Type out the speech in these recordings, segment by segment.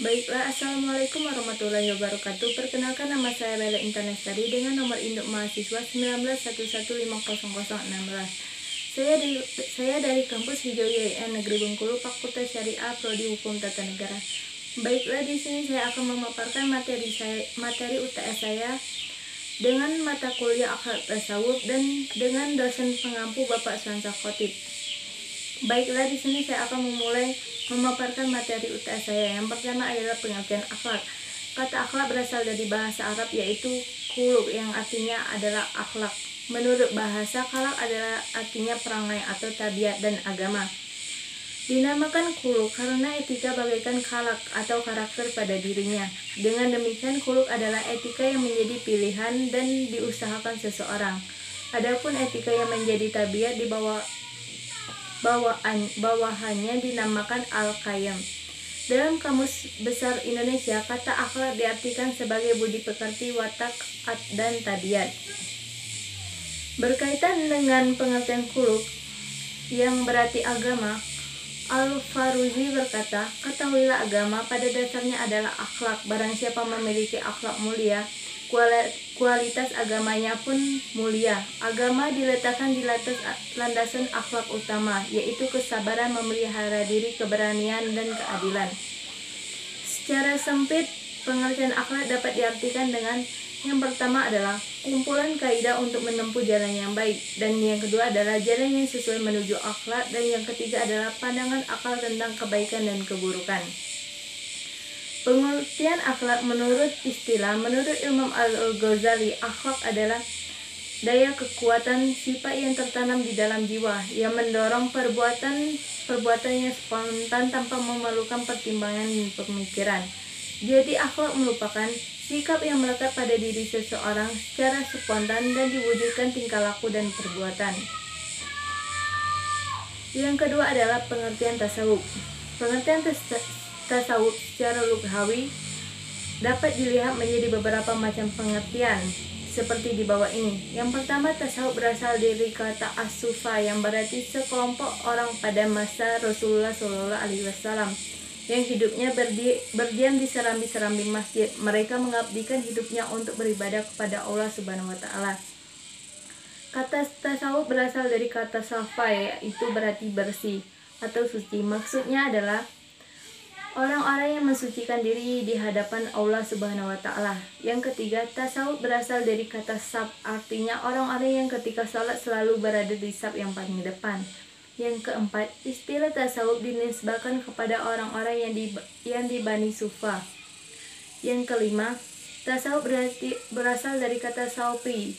Baiklah, Assalamualaikum warahmatullahi wabarakatuh. Perkenalkan, nama saya Bella Internet Study dengan nomor induk mahasiswa 1911100016. Saya dari kampus Hijau YIN Negeri Bengkulu, Fakultas Syariah, Prodi Hukum Tata Negara. Baiklah, di sini saya akan memaparkan materi UTS saya dengan mata kuliah akhlak tasawuf dan dengan dosen pengampu Bapak Suansa Khotib. Baiklah, di sini saya akan memulai memaparkan materi UTS saya. Yang pertama adalah pengertian akhlak. Kata akhlak berasal dari bahasa Arab yaitu khuluq yang artinya adalah akhlak. Menurut bahasa, akhlak adalah artinya perangai atau tabiat dan agama. Dinamakan khuluq karena etika bagaikan khalaq atau karakter pada dirinya. Dengan demikian, khuluq adalah etika yang menjadi pilihan dan diusahakan seseorang. Adapun etika yang menjadi tabiat di bawahannya dinamakan al-qiyam. Dalam Kamus Besar Indonesia, kata akhlak diartikan sebagai budi pekerti, watak, dan tabiat. Berkaitan dengan pengertian khuluq yang berarti agama, Al-Faruzi berkata, ketahuilah agama pada dasarnya adalah akhlak. Barang siapa memiliki akhlak mulia, kualitas agamanya pun mulia. Agama diletakkan di landasan akhlak utama, yaitu kesabaran, memelihara diri, keberanian, dan keadilan. Secara sempit, pengertian akhlak dapat diartikan dengan yang pertama adalah kumpulan kaidah untuk menempuh jalan yang baik, dan yang kedua adalah jalan yang sesuai menuju akhlak, dan yang ketiga adalah pandangan akal tentang kebaikan dan keburukan. Pengertian akhlak menurut Imam Al-Ghazali, akhlak adalah daya kekuatan sifat yang tertanam di dalam jiwa, yang mendorong perbuatan yang spontan tanpa memerlukan pertimbangan dan pemikiran. Jadi akhlak merupakan sikap yang melekat pada diri seseorang secara spontan dan diwujudkan tingkah laku dan perbuatan. Yang kedua adalah pengertian tasawuf. Pengertian tasawuf secara lughawi dapat dilihat menjadi beberapa macam pengertian seperti di bawah ini. Yang pertama, tasawuf berasal dari kata as-sufa yang berarti sekelompok orang pada masa Rasulullah SAW yang hidupnya berdiam di serambi-serambi masjid. Mereka mengabdikan hidupnya untuk beribadah kepada Allah Subhanahu wa Ta'ala. Kata tasawuf berasal dari kata safa, yaitu berarti bersih atau suci. Maksudnya adalah orang-orang yang mensucikan diri di hadapan Allah Subhanahu wa Ta'ala. Yang ketiga, tasawuf berasal dari kata saf, artinya orang-orang yang ketika salat selalu berada di saf yang paling depan. Yang keempat, istilah tasawuf dinisbahkan kepada orang-orang yang di Bani Sufa. Yang kelima, tasawuf berasal dari kata saufi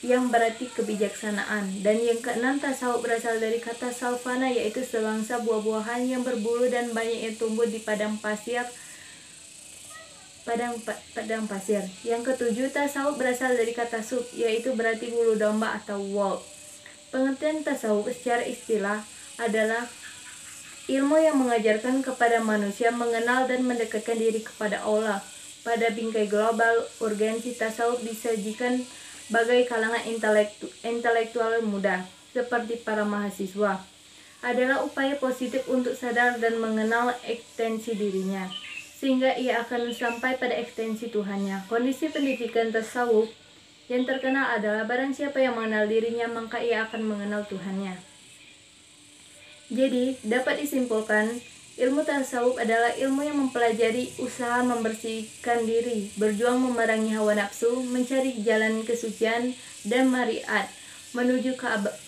yang berarti kebijaksanaan. Dan yang keenam, tasawuf berasal dari kata saufana, yaitu sebangsa buah-buahan yang berbulu dan banyak yang tumbuh di padang pasir. Yang ketujuh, tasawuf berasal dari kata sub, yaitu berarti bulu domba atau wool. Pengertian tasawuf secara istilah adalah ilmu yang mengajarkan kepada manusia mengenal dan mendekatkan diri kepada Allah. Pada bingkai global, urgensi tasawuf disajikan bagai kalangan intelektual muda, seperti para mahasiswa, adalah upaya positif untuk sadar dan mengenal ekstensi dirinya, sehingga ia akan sampai pada ekstensi Tuhannya. Kondisi pendidikan tasawuf yang terkenal adalah barang siapa yang mengenal dirinya, maka ia akan mengenal Tuhannya. Jadi, dapat disimpulkan, ilmu tasawuf adalah ilmu yang mempelajari usaha membersihkan diri, berjuang memerangi hawa nafsu, mencari jalan kesucian dan mariat, menuju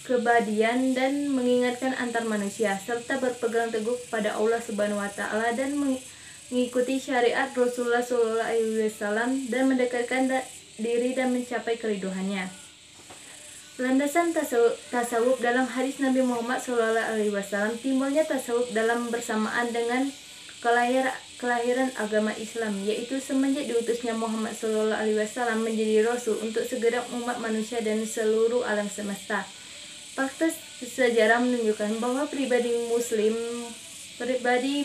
keabadian dan mengingatkan antar manusia, serta berpegang teguh pada Allah Subhanahu wa Ta'ala dan mengikuti syariat Rasulullah SAW dan mendekatkan diri dan mencapai keriduhannya. Landasan tasawuf dalam hadis Nabi Muhammad SAW. Timbulnya tasawuf dalam bersamaan dengan kelahiran agama Islam, yaitu semenjak diutusnya Muhammad SAW menjadi Rasul untuk segenap umat manusia dan seluruh alam semesta. Fakta sejarah menunjukkan bahwa pribadi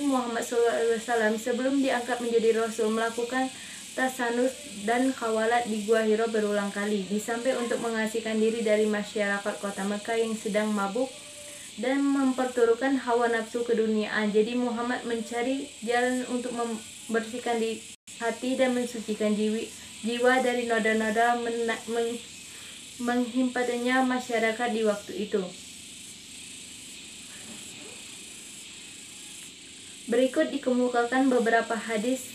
Muhammad SAW sebelum diangkat menjadi Rasul melakukan tasanus dan khawalat di Gua Hira berulang kali, disampai untuk mengasihkan diri dari masyarakat kota Mekah yang sedang mabuk dan memperturutkan hawa nafsu keduniaan. Jadi Muhammad mencari jalan untuk membersihkan di hati dan mensucikan jiwa dari noda-noda menghimpunnya masyarakat di waktu itu. Berikut dikemukakan beberapa hadis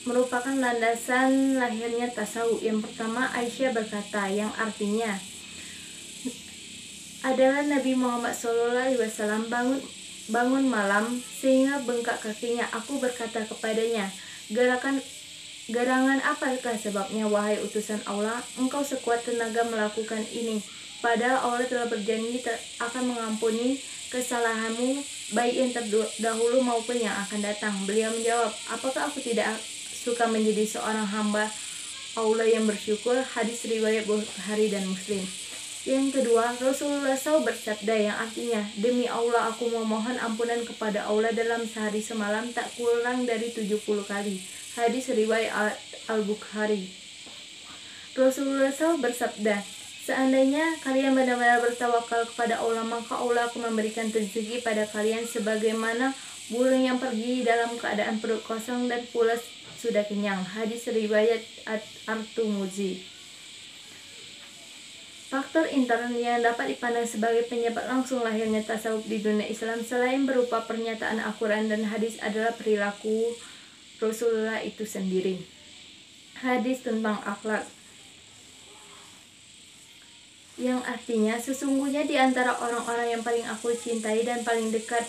merupakan landasan lahirnya tasawuf. Yang pertama, Aisyah berkata, yang artinya adalah Nabi Muhammad SAW bangun malam sehingga bengkak kakinya. Aku berkata kepadanya, gerangan apakah sebabnya, wahai utusan Allah? Engkau sekuat tenaga melakukan ini, padahal Allah telah berjanji akan mengampuni kesalahanmu, baik yang terdahulu maupun yang akan datang. Beliau menjawab, apakah aku tidak suka menjadi seorang hamba Allah yang bersyukur? Hadis riwayat Bukhari dan Muslim. Yang kedua, Rasulullah SAW bersabda, yang artinya, demi Allah aku memohon ampunan kepada Allah dalam sehari semalam tak kurang dari 70 kali. Hadis riwayat Al-Bukhari. Rasulullah SAW bersabda, seandainya kalian benar-benar bertawakal kepada Allah, maka Allah akan memberikan rezeki pada kalian sebagaimana burung yang pergi dalam keadaan perut kosong dan pulas sudah kenyang. Hadis riwayat At-Tirmidzi. Faktor intern yang dapat dipandang sebagai penyebab langsung lahirnya tasawuf di dunia Islam selain berupa pernyataan Al-Quran dan hadis adalah perilaku Rasulullah itu sendiri. Hadis tentang akhlak, yang artinya sesungguhnya di antara orang-orang yang paling aku cintai dan paling dekat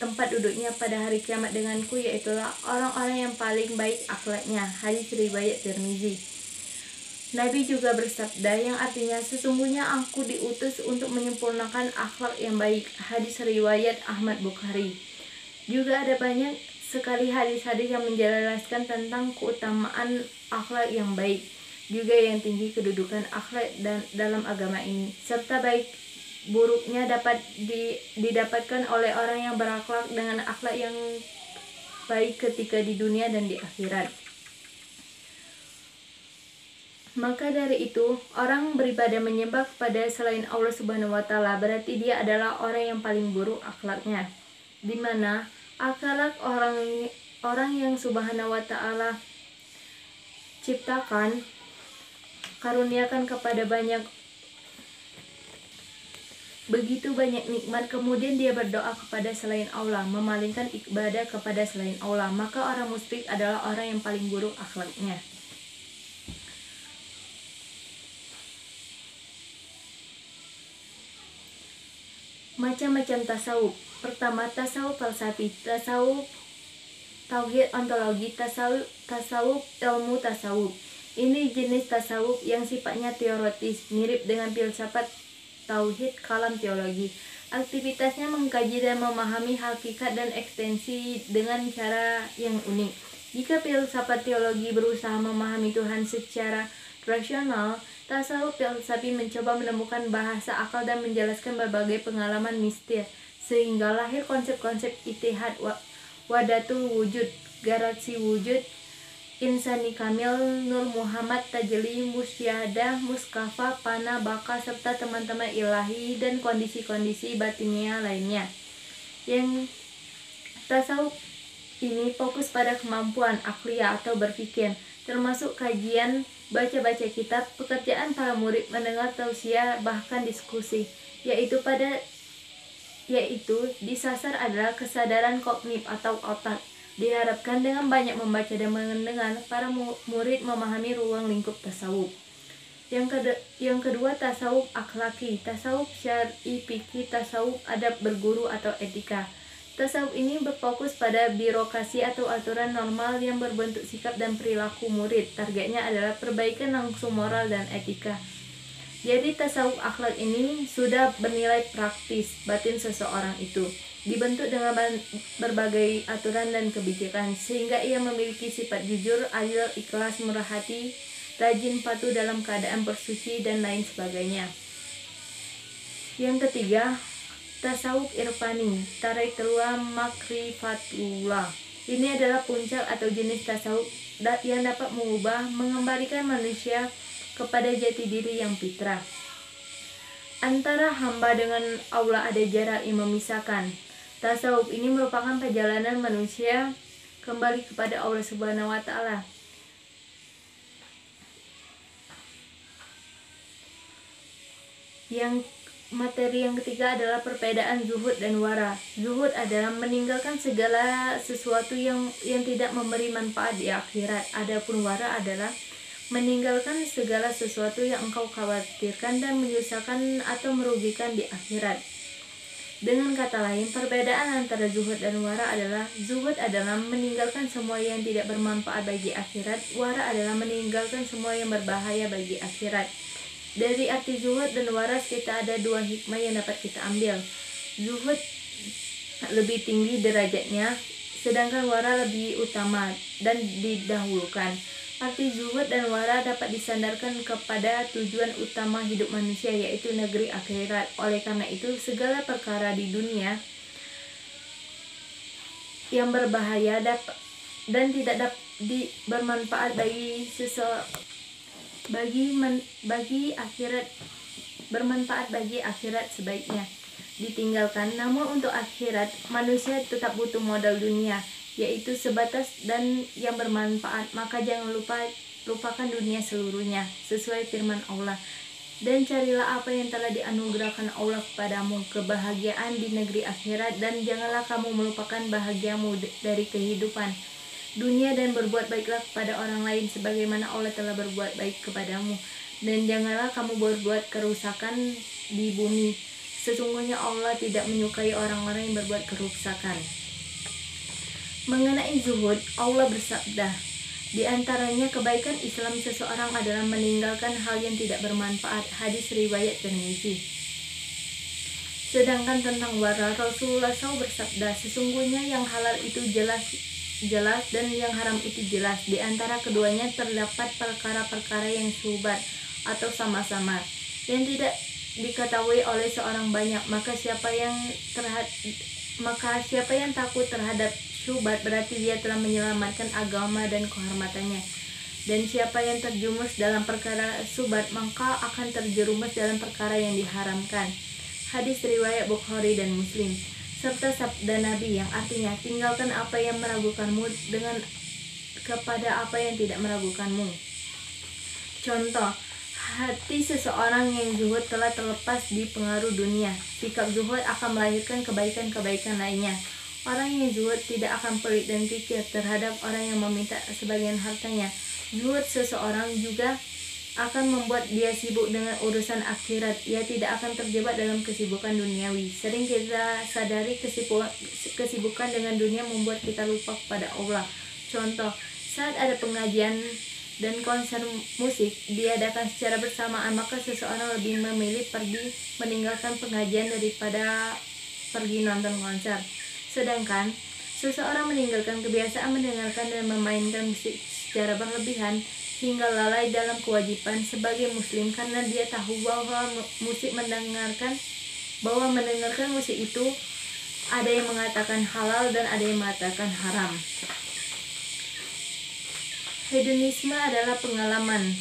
tempat duduknya pada hari kiamat denganku, yaitulah orang-orang yang paling baik akhlaknya. Hadis riwayat Tirmidzi. Nabi juga bersabda, yang artinya sesungguhnya aku diutus untuk menyempurnakan akhlak yang baik. Hadis riwayat Ahmad Bukhari. Juga ada banyak sekali hadis-hadis yang menjelaskan tentang keutamaan akhlak yang baik, juga yang tinggi kedudukan akhlak dalam agama ini, serta baik buruknya dapat didapatkan oleh orang yang berakhlak dengan akhlak yang baik ketika di dunia dan di akhirat. Maka dari itu, orang beribadah menyembah kepada selain Allah Subhanahu wa Ta'ala, berarti dia adalah orang yang paling buruk akhlaknya. Di mana akhlak orang yang Subhanahu wa Ta'ala ciptakan, karuniakan kepada begitu banyak nikmat, kemudian dia berdoa kepada selain Allah, memalingkan ibadah kepada selain Allah, maka orang musyrik adalah orang yang paling buruk akhlaknya. Macam-macam tasawuf. Pertama, tasawuf falsafi, tasawuf tauhid ontologi, tasawuf ilmu tasawuf. Ini jenis tasawuf yang sifatnya teoritis, mirip dengan filsafat tauhid kalam teologi. Aktivitasnya mengkaji dan memahami hakikat dan ekstensi dengan cara yang unik. Jika filsafat teologi berusaha memahami Tuhan secara rasional, tasawuf falsafi mencoba menemukan bahasa akal dan menjelaskan berbagai pengalaman mistis, sehingga lahir konsep-konsep ittihad, wahdatul wujud, garansi wujud, insani kamil, nur Muhammad, tajli, musyahadah, muskafa, pana, baka, serta teman-teman ilahi dan kondisi-kondisi batinia lainnya. Yang tasawuf ini fokus pada kemampuan akliyah atau berpikir, termasuk kajian, baca-baca kitab, pekerjaan para murid, mendengar tausiah, bahkan diskusi, yaitu disasar adalah kesadaran kognitif atau otak. Diharapkan dengan banyak membaca dan mendengar, para murid memahami ruang lingkup tasawuf. Yang kedua, tasawuf akhlaki, tasawuf syar'i, fikih, tasawuf adab berguru atau etika. Tasawuf ini berfokus pada birokrasi atau aturan normal yang berbentuk sikap dan perilaku murid. Targetnya adalah perbaikan langsung moral dan etika. Jadi tasawuf akhlak ini sudah bernilai praktis batin seseorang itu, dibentuk dengan berbagai aturan dan kebijakan, sehingga ia memiliki sifat jujur, adil, ikhlas, murah hati, rajin, patuh dalam keadaan bersuci, dan lain sebagainya. Yang ketiga, tasawuf irfani, tarequllah makrifatullah. Ini adalah puncak atau jenis tasawuf yang dapat mengembalikan manusia kepada jati diri yang fitrah. Antara hamba dengan Allah ada jarak yang memisahkan. Tasawuf ini merupakan perjalanan manusia kembali kepada Allah Subhanahu wa taala. Materi yang ketiga adalah perbedaan zuhud dan wara. Zuhud adalah meninggalkan segala sesuatu yang tidak memberi manfaat di akhirat. Adapun wara adalah meninggalkan segala sesuatu yang engkau khawatirkan dan menyusahkan atau merugikan di akhirat. Dengan kata lain, perbedaan antara zuhud dan wara adalah zuhud adalah meninggalkan semua yang tidak bermanfaat bagi akhirat. Wara adalah meninggalkan semua yang berbahaya bagi akhirat. Dari arti zuhud dan waras kita ada dua hikmah yang dapat kita ambil. Zuhud lebih tinggi derajatnya, sedangkan wara lebih utama dan didahulukan. Arti zuhud dan wara dapat disandarkan kepada tujuan utama hidup manusia, yaitu negeri akhirat. Oleh karena itu, segala perkara di dunia yang berbahaya dan tidak bermanfaat bagi akhirat sebaiknya ditinggalkan. Namun untuk akhirat, manusia tetap butuh modal dunia, yaitu sebatas dan yang bermanfaat. Maka jangan lupakan dunia seluruhnya, sesuai firman Allah. Dan carilah apa yang telah dianugerahkan Allah kepadamu, kebahagiaan di negeri akhirat, dan janganlah kamu melupakan bahagiamu dari kehidupan dunia, dan berbuat baiklah kepada orang lain sebagaimana Allah telah berbuat baik kepadamu. Dan janganlah kamu berbuat kerusakan di bumi. Sesungguhnya Allah tidak menyukai orang-orang yang berbuat kerusakan. Mengenai zuhud, Allah bersabda, di antaranya kebaikan Islam seseorang adalah meninggalkan hal yang tidak bermanfaat. Hadis riwayat Tirmizi. Sedangkan tentang wara, Rasulullah SAW bersabda, sesungguhnya yang halal itu jelas dan yang haram itu jelas. Di antara keduanya terdapat perkara-perkara yang syubhat atau sama-sama yang tidak diketahui oleh seorang banyak. Maka siapa yang takut terhadap syubhat, berarti dia telah menyelamatkan agama dan kehormatannya. Dan siapa yang terjumus dalam perkara syubhat, maka akan terjerumus dalam perkara yang diharamkan. Hadis riwayat Bukhari dan Muslim. Serta sabda Nabi yang artinya, tinggalkan apa yang meragukanmu dengan kepada apa yang tidak meragukanmu. Contoh, hati seseorang yang zuhud telah terlepas di pengaruh dunia. Sikap zuhud akan melahirkan kebaikan-kebaikan lainnya. Orang yang zuhud tidak akan pelit dan kikir terhadap orang yang meminta sebagian hartanya. Zuhud seseorang juga akan membuat dia sibuk dengan urusan akhirat. Ia tidak akan terjebak dalam kesibukan duniawi. Sering kita sadari kesibukan dengan dunia membuat kita lupa kepada Allah. Contoh, saat ada pengajian dan konser musik diadakan secara bersamaan, maka seseorang lebih memilih pergi meninggalkan pengajian daripada pergi nonton konser. Sedangkan seseorang meninggalkan kebiasaan mendengarkan dan memainkan musik secara berlebihan hingga lalai dalam kewajiban sebagai muslim, karena dia tahu bahwa mendengarkan musik itu ada yang mengatakan halal dan ada yang mengatakan haram. Hedonisme adalah pengalaman.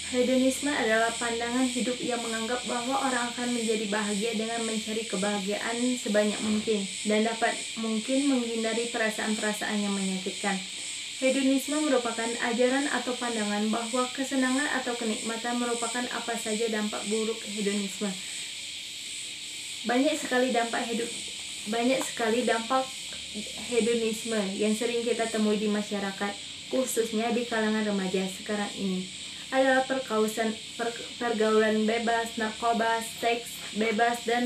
Hedonisme adalah pandangan hidup yang menganggap bahwa orang akan menjadi bahagia dengan mencari kebahagiaan sebanyak mungkin dan dapat mungkin menghindari perasaan-perasaan yang menyakitkan. Hedonisme merupakan ajaran atau pandangan bahwa kesenangan atau kenikmatan merupakan apa saja dampak buruk hedonisme. Banyak sekali dampak hedonisme yang sering kita temui di masyarakat, khususnya di kalangan remaja sekarang ini, adalah pergaulan bebas, narkoba, seks bebas, dan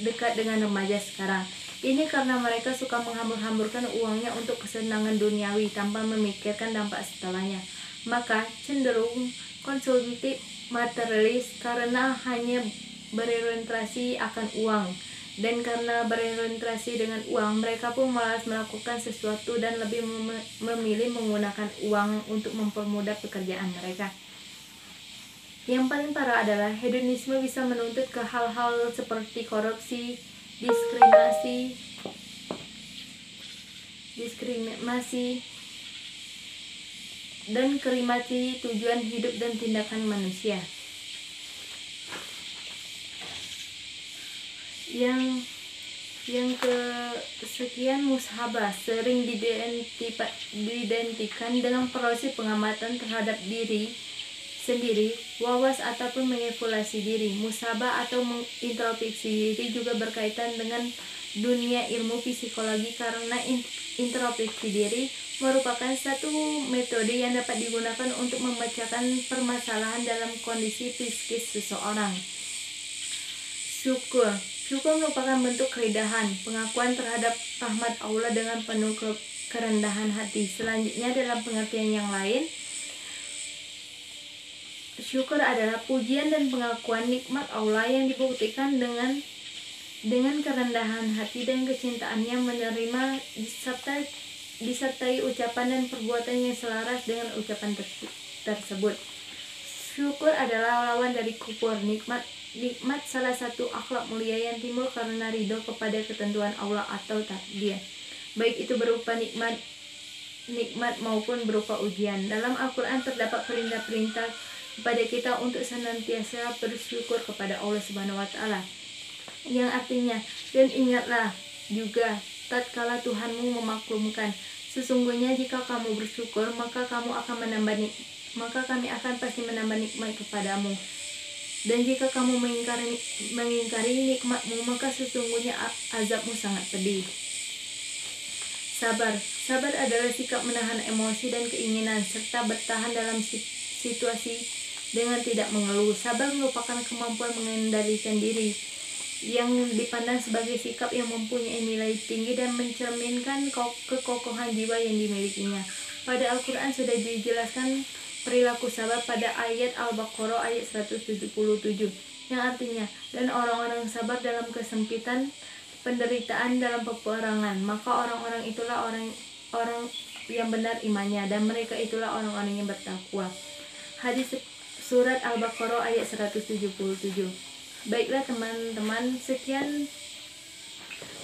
dekat dengan remaja sekarang. Ini karena mereka suka menghambur-hamburkan uangnya untuk kesenangan duniawi tanpa memikirkan dampak setelahnya. Maka cenderung konsumtif materialis karena hanya berorientasi akan uang. Dan karena berorientasi dengan uang, mereka pun malas melakukan sesuatu dan lebih memilih menggunakan uang untuk mempermudah pekerjaan mereka. Yang paling parah adalah hedonisme bisa menuntut ke hal-hal seperti korupsi, diskriminasi, dan kerimati tujuan hidup dan tindakan manusia. Yang kesekian, musahabah sering diidentikan dengan proses pengamatan terhadap diri sendiri, wawas ataupun mengevaluasi diri. Musahabah atau mengintrospeksi diri juga berkaitan dengan dunia ilmu psikologi karena introspeksi diri merupakan satu metode yang dapat digunakan untuk memecahkan permasalahan dalam kondisi psikis seseorang. Syukur merupakan bentuk keredahan, pengakuan terhadap rahmat Allah dengan penuh kerendahan hati. Selanjutnya, dalam pengertian yang lain, syukur adalah pujian dan pengakuan nikmat Allah yang dibuktikan dengan kerendahan hati dan kecintaan yang menerima disertai ucapan dan perbuatan yang selaras dengan ucapan tersebut. Syukur adalah lawan dari kufur. Nikmat salah satu akhlak mulia yang timbul karena ridho kepada ketentuan Allah atau takdir, baik itu berupa nikmat maupun berupa ujian. Dalam Al-Quran terdapat perintah-perintah kepada kita untuk senantiasa bersyukur kepada Allah Subhanahu wa Ta'ala, yang artinya, dan ingatlah juga tatkala Tuhanmu memaklumkan, sesungguhnya jika kamu bersyukur maka kami akan pasti menambah nikmat kepadamu, dan jika kamu mengingkari nikmatmu maka sesungguhnya azabmu sangat pedih. Sabar adalah sikap menahan emosi dan keinginan serta bertahan dalam situasi dengan tidak mengeluh. Sabar merupakan kemampuan mengendalikan diri yang dipandang sebagai sikap yang mempunyai nilai tinggi dan mencerminkan kekokohan jiwa yang dimilikinya. Pada Al-Quran sudah dijelaskan perilaku sabar pada ayat Al-Baqarah ayat 177, yang artinya, dan orang-orang sabar dalam kesempitan penderitaan dalam peperangan, maka orang-orang itulah orang yang benar imannya, dan mereka itulah orang-orang yang bertakwa. Hadis surat Al-Baqarah ayat 177. Baiklah teman-teman, sekian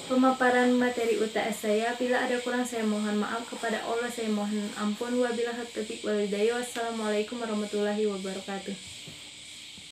pemaparan materi UTS saya. Bila ada kurang saya mohon maaf, kepada Allah saya mohon ampun. Wabillahi taufiq wal hidayah. Wassalamualaikum warahmatullahi wabarakatuh.